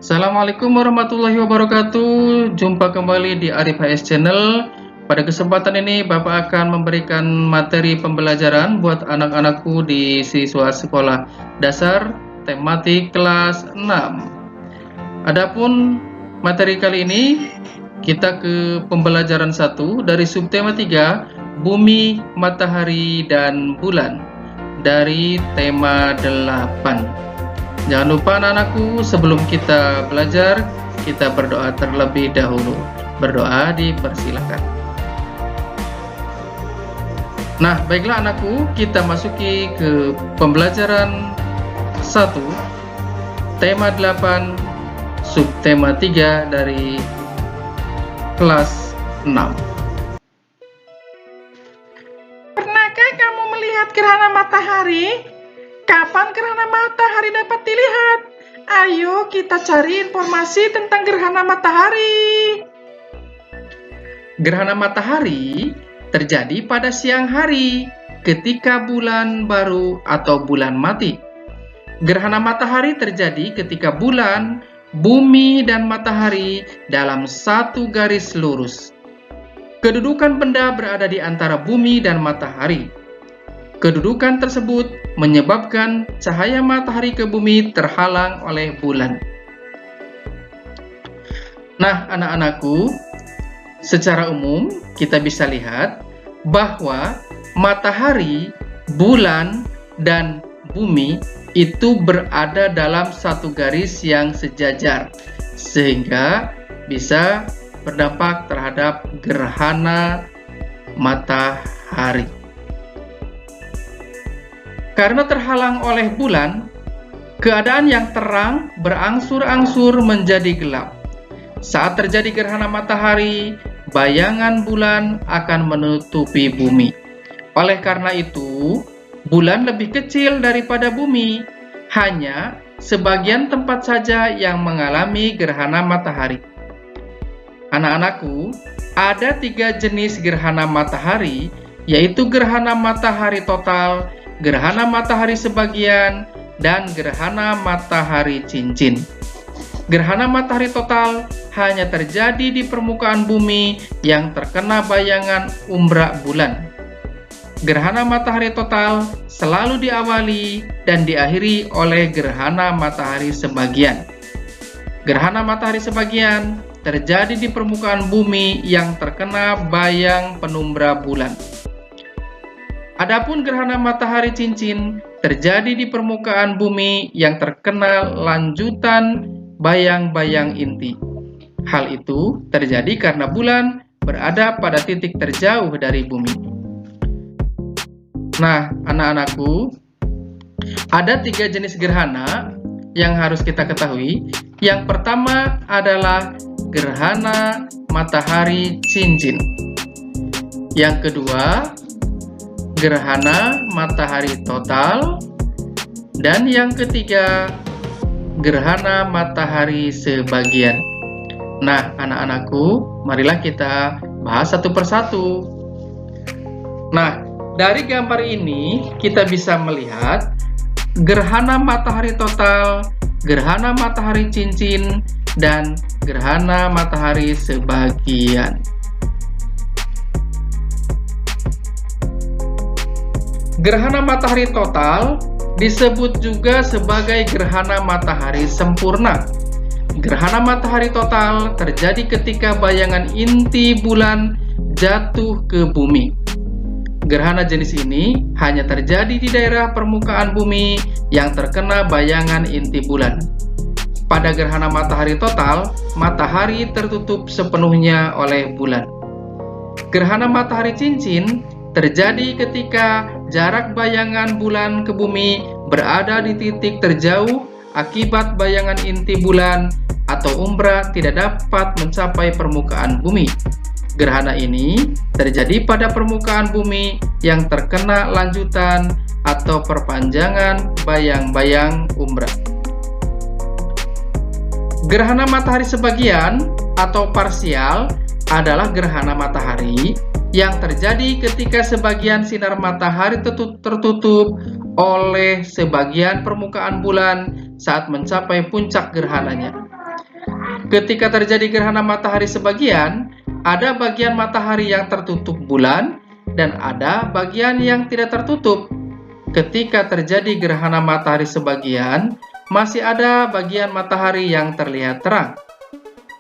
Assalamualaikum warahmatullahi wabarakatuh. Jumpa kembali di Arif HS Channel. Pada kesempatan ini Bapak akan memberikan materi pembelajaran buat anak-anakku di siswa sekolah dasar tematik kelas 6. Adapun materi kali ini kita ke pembelajaran 1 dari subtema 3, Bumi, Matahari, dan Bulan dari tema 8. Jangan lupa anak-anakku, sebelum kita belajar, kita berdoa terlebih dahulu. Berdoa dipersilakan. Nah, baiklah anakku, kita masuki ke pembelajaran 1, tema 8, subtema 3 dari kelas 6. Pernahkah kamu melihat gerhana matahari? Kapan gerhana matahari dapat dilihat? Ayo kita cari informasi tentang gerhana matahari. Gerhana matahari terjadi pada siang hari ketika bulan baru atau bulan mati. Gerhana matahari terjadi ketika bulan, bumi, dan matahari dalam satu garis lurus. Kedudukan benda berada di antara bumi dan matahari. Kedudukan tersebut menyebabkan cahaya matahari ke bumi terhalang oleh bulan. Nah, anak-anakku, secara umum kita bisa lihat bahwa matahari, bulan, dan bumi itu berada dalam satu garis yang sejajar, sehingga bisa berdampak terhadap gerhana matahari. Karena terhalang oleh bulan, keadaan yang terang berangsur-angsur menjadi gelap. Saat terjadi gerhana matahari, bayangan bulan akan menutupi bumi. Oleh karena itu, bulan lebih kecil daripada bumi. Hanya sebagian tempat saja yang mengalami gerhana matahari. Anak-anakku, ada 3 jenis gerhana matahari, yaitu gerhana matahari total, gerhana matahari sebagian, dan gerhana matahari cincin. Gerhana matahari total hanya terjadi di permukaan bumi yang terkena bayangan umbra bulan. Gerhana matahari total selalu diawali dan diakhiri oleh gerhana matahari sebagian. Gerhana matahari sebagian terjadi di permukaan bumi yang terkena bayang penumbra bulan. Adapun gerhana matahari cincin terjadi di permukaan bumi yang terkena lanjutan bayang-bayang inti. Hal itu terjadi karena bulan berada pada titik terjauh dari bumi. Nah, anak-anakku, ada 3 jenis gerhana yang harus kita ketahui. Yang pertama adalah gerhana matahari cincin. Yang kedua, gerhana matahari total, dan yang ketiga, gerhana matahari sebagian. Nah, anak-anakku, marilah kita bahas satu persatu. Nah, dari gambar ini kita bisa melihat gerhana matahari total, gerhana matahari cincin, dan gerhana matahari sebagian. Gerhana matahari total disebut juga sebagai gerhana matahari sempurna. Gerhana matahari total terjadi ketika bayangan inti bulan jatuh ke bumi. Gerhana jenis ini hanya terjadi di daerah permukaan bumi yang terkena bayangan inti bulan. Pada gerhana matahari total, matahari tertutup sepenuhnya oleh bulan. Gerhana matahari cincin terjadi ketika jarak bayangan bulan ke bumi berada di titik terjauh akibat bayangan inti bulan atau umbra tidak dapat mencapai permukaan bumi. Gerhana ini terjadi pada permukaan bumi yang terkena lanjutan atau perpanjangan bayang-bayang umbra. Gerhana matahari sebagian atau parsial adalah gerhana matahari yang terjadi ketika sebagian sinar matahari tertutup oleh sebagian permukaan bulan saat mencapai puncak gerhananya. Ketika terjadi gerhana matahari sebagian, ada bagian matahari yang tertutup bulan dan ada bagian yang tidak tertutup. Ketika terjadi gerhana matahari sebagian, masih ada bagian matahari yang terlihat terang.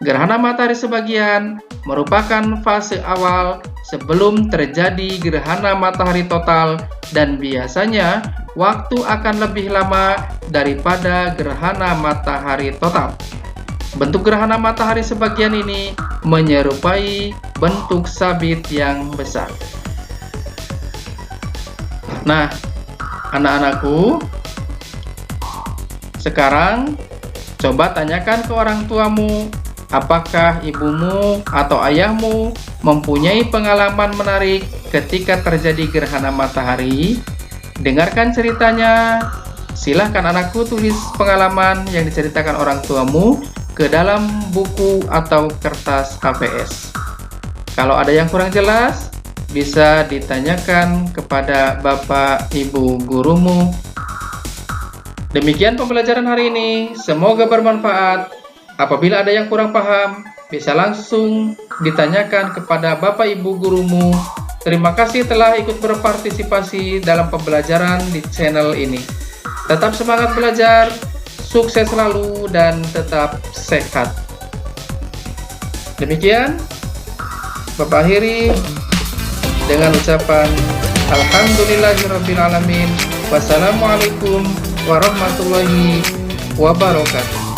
Gerhana matahari sebagian merupakan fase awal sebelum terjadi gerhana matahari total dan biasanya waktu akan lebih lama daripada gerhana matahari total. Bentuk gerhana matahari sebagian ini menyerupai bentuk sabit yang besar. Nah, anak-anakku, sekarang coba tanyakan ke orang tuamu, apakah ibumu atau ayahmu mempunyai pengalaman menarik ketika terjadi gerhana matahari? Dengarkan ceritanya. Silahkan anakku tulis pengalaman yang diceritakan orang tuamu ke dalam buku atau kertas HVS. Kalau ada yang kurang jelas, bisa ditanyakan kepada Bapak Ibu gurumu. Demikian pembelajaran hari ini, semoga bermanfaat. Apabila ada yang kurang paham, bisa langsung ditanyakan kepada Bapak Ibu gurumu. Terima kasih telah ikut berpartisipasi dalam pembelajaran di channel ini. Tetap semangat belajar, sukses selalu, dan tetap sehat. Demikian, Bapak akhiri dengan ucapan Alhamdulillahirrabbilalamin. Wassalamualaikum warahmatullahi wabarakatuh.